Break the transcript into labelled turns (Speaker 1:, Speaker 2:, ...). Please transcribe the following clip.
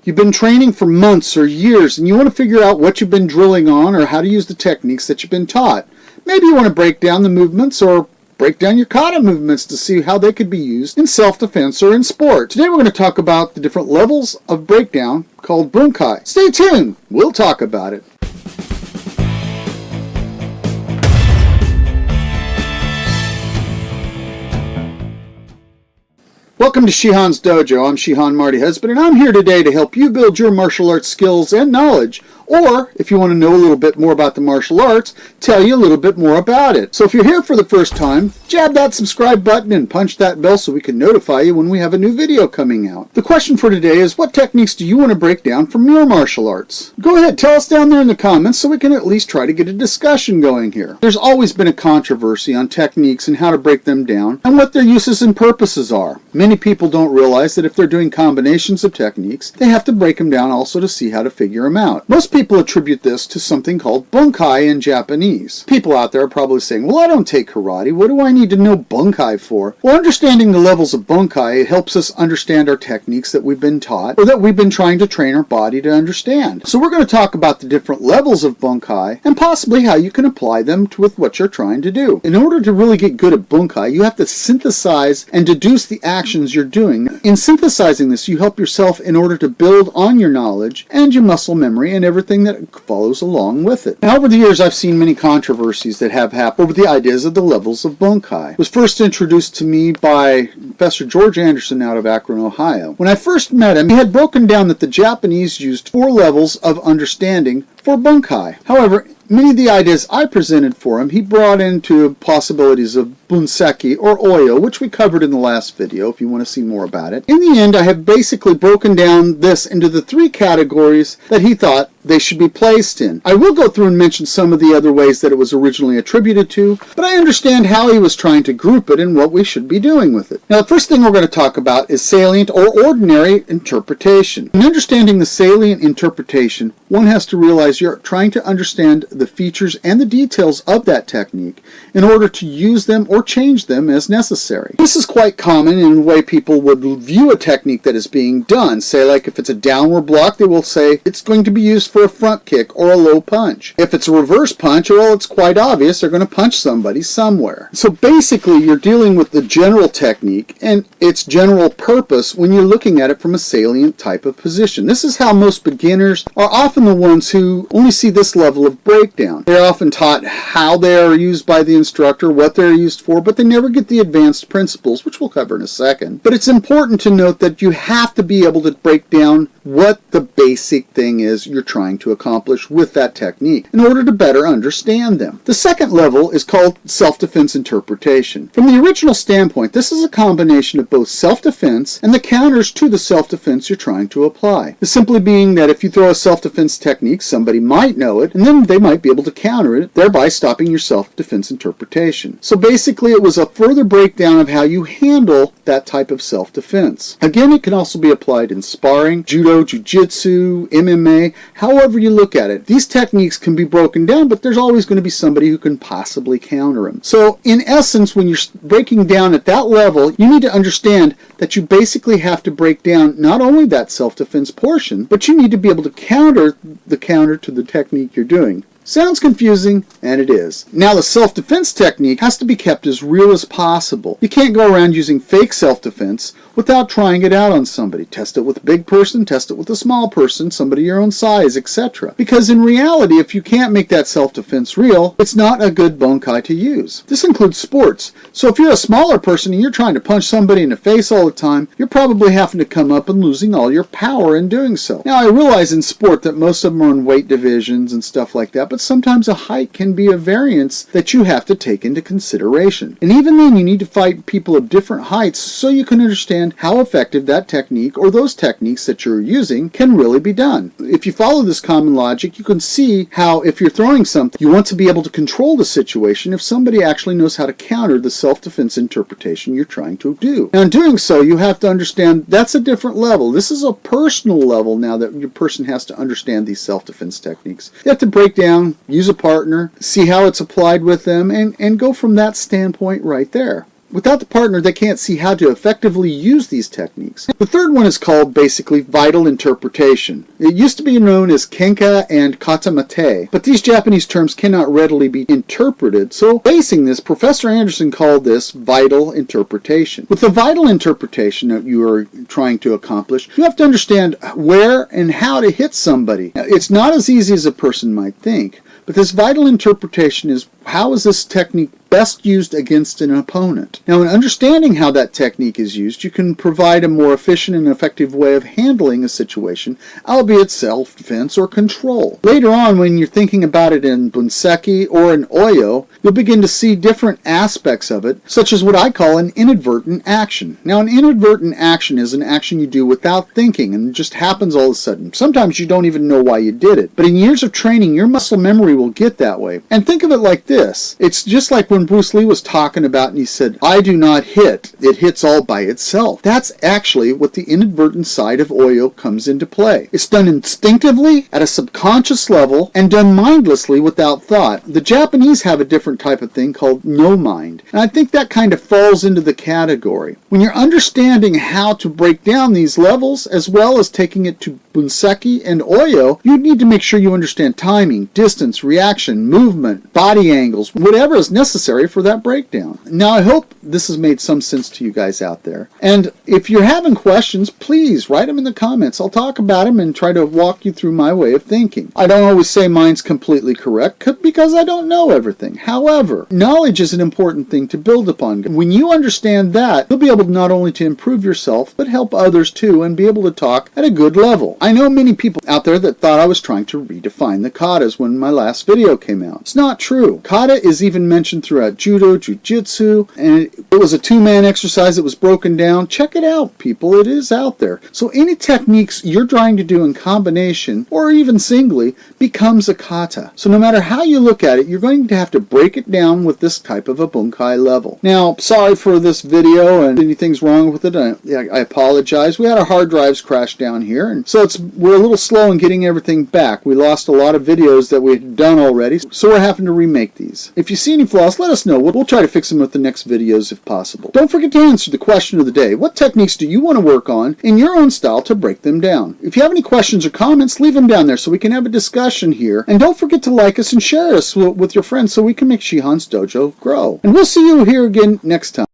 Speaker 1: You've been training for months or years and you want to figure out what you've been drilling on or how to use the techniques that you've been taught. Maybe you want to break down the movements or break down your kata movements to see how they could be used in self-defense or in sport. Today we're going to talk about the different levels of breakdown called Bunkai. Stay tuned, we'll talk about it. Welcome to Shihan's Dojo. I'm Shihan Marty Husband, and I'm here today to help you build your martial arts skills and knowledge. Or, if you want to know a little bit more about the martial arts, tell you a little bit more about it. So if you're here for the first time, jab that subscribe button and punch that bell so we can notify you when we have a new video coming out. The question for today is, what techniques do you want to break down from your martial arts? Go ahead, tell us down there in the comments so we can at least try to get a discussion going here. There's always been a controversy on techniques and how to break them down and what their uses and purposes are. Many people don't realize that if they're doing combinations of techniques, they have to break them down also to see how to figure them out. Most people attribute this to something called Bunkai in Japanese. People out there are probably saying, well, I don't take karate. What do I need to know Bunkai for? Well, understanding the levels of Bunkai helps us understand our techniques that we've been taught or that we've been trying to train our body to understand. So we're going to talk about the different levels of Bunkai and possibly how you can apply them with what you're trying to do. In order to really get good at Bunkai, you have to synthesize and deduce the actions you're doing. In synthesizing this, you help yourself in order to build on your knowledge and your muscle memory and everything that follows along with it. Now, over the years, I've seen many controversies that have happened over the ideas of the levels of Bunkai. It was first introduced to me by Professor George Anderson out of Akron, Ohio. When I first met him, he had broken down that the Japanese used 4 levels of understanding for Bunkai. However, many of the ideas I presented for him, he brought into possibilities of bunseki or oyo, which we covered in the last video if you want to see more about it. In the end, I have basically broken down this into the 3 categories that he thought they should be placed in. I will go through and mention some of the other ways that it was originally attributed to, but I understand how he was trying to group it and what we should be doing with it. Now, the first thing we're going to talk about is salient or ordinary interpretation. In understanding the salient interpretation, one has to realize you're trying to understand the features and the details of that technique in order to use them or change them as necessary. This is quite common in the way people would view a technique that is being done. Say, like if it's a downward block, they will say it's going to be used for a front kick or a low punch. If it's a reverse punch, well, it's quite obvious they're going to punch somebody somewhere. So basically, you're dealing with the general technique and its general purpose when you're looking at it from a salient type of position. This is how most beginners are often the ones who only see this level of breakdown. They're often taught how they are used by the instructor, what they're used for, but they never get the advanced principles, which we'll cover in a second. But it's important to note that you have to be able to break down what the basic thing is you're trying to accomplish with that technique in order to better understand them. The second level is called self-defense interpretation. From the original standpoint, this is a combination of both self-defense and the counters to the self-defense you're trying to apply. The simply being that if you throw a self-defense technique, somebody might know it, and then they might be able to counter it, thereby stopping your self-defense interpretation. So basically, it was a further breakdown of how you handle that type of self-defense. Again, it can also be applied in sparring, judo, jiu-jitsu, MMA, however you look at it. These techniques can be broken down, but there's always going to be somebody who can possibly counter them. So in essence, when you're breaking down at that level, you need to understand that you basically have to break down not only that self-defense portion, but you need to be able to counter the counter to the technique you're doing. Sounds confusing, and it is. Now, the self-defense technique has to be kept as real as possible. You can't go around using fake self-defense without trying it out on somebody. Test it with a big person, test it with a small person, somebody your own size, etc. Because in reality, if you can't make that self-defense real, it's not a good Bunkai to use. This includes sports. So if you're a smaller person and you're trying to punch somebody in the face all the time, you're probably having to come up and losing all your power in doing so. Now, I realize in sport that most of them are in weight divisions and stuff like that, but sometimes a height can be a variance that you have to take into consideration. And even then, you need to fight people of different heights so you can understand how effective that technique or those techniques that you're using can really be done. If you follow this common logic, you can see how if you're throwing something, you want to be able to control the situation if somebody actually knows how to counter the self-defense interpretation you're trying to do. Now, in doing so, you have to understand that's a different level. This is a personal level now that your person has to understand these self-defense techniques. You have to break down, use a partner, see how it's applied with them, and go from that standpoint right there. Without the partner, they can't see how to effectively use these techniques. The third one is called basically vital interpretation. It used to be known as kenka and kata mate, but these Japanese terms cannot readily be interpreted, so basing this, Professor Anderson called this vital interpretation. With the vital interpretation that you are trying to accomplish, you have to understand where and how to hit somebody. Now, it's not as easy as a person might think, but this vital interpretation is how is this technique best used against an opponent. Now, in understanding how that technique is used, you can provide a more efficient and effective way of handling a situation, albeit self-defense or control. Later on, when you're thinking about it in Bunkai or in Oyo, you'll begin to see different aspects of it, such as what I call an inadvertent action. Now, an inadvertent action is an action you do without thinking and it just happens all of a sudden. Sometimes you don't even know why you did it, but in years of training, your muscle memory will get that way. And think of it like this. It's just like when Bruce Lee was talking about and he said, I do not hit, it hits all by itself. That's actually what the inadvertent side of Oyo comes into play. It's done instinctively at a subconscious level and done mindlessly without thought. The Japanese have a different type of thing called no mind, and I think that kind of falls into the category. When you're understanding how to break down these levels as well as taking it to Bunkai and Oyo, you need to make sure you understand timing, distance, reaction, movement, body angles, whatever is necessary for that breakdown. Now, I hope this has made some sense to you guys out there. And if you're having questions, please write them in the comments. I'll talk about them and try to walk you through my way of thinking. I don't always say mine's completely correct because I don't know everything. However, knowledge is an important thing to build upon. When you understand that, you'll be able not only to improve yourself, but help others too and be able to talk at a good level. I know many people out there that thought I was trying to redefine the katas when my last video came out. It's not true. Kata is even mentioned throughout judo, jiu-jitsu, and it was a two-man exercise that was broken down. Check it out, people. It is out there. So any techniques you're trying to do in combination or even singly becomes a kata. So no matter how you look at it, you're going to have to break it down with this type of a bunkai level. Now, sorry for this video and anything's wrong with it. I apologize. We had our hard drives crash down here, and so we're a little slow in getting everything back. We lost a lot of videos that we had done already, so we're having to remake these. If you see any flaws, let us know. We'll try to fix them with the next videos if possible. Don't forget to answer the question of the day. What techniques do you want to work on in your own style to break them down? If you have any questions or comments, leave them down there so we can have a discussion here. And don't forget to like us and share us with your friends so we can make Shihan's Dojo grow. And we'll see you here again next time.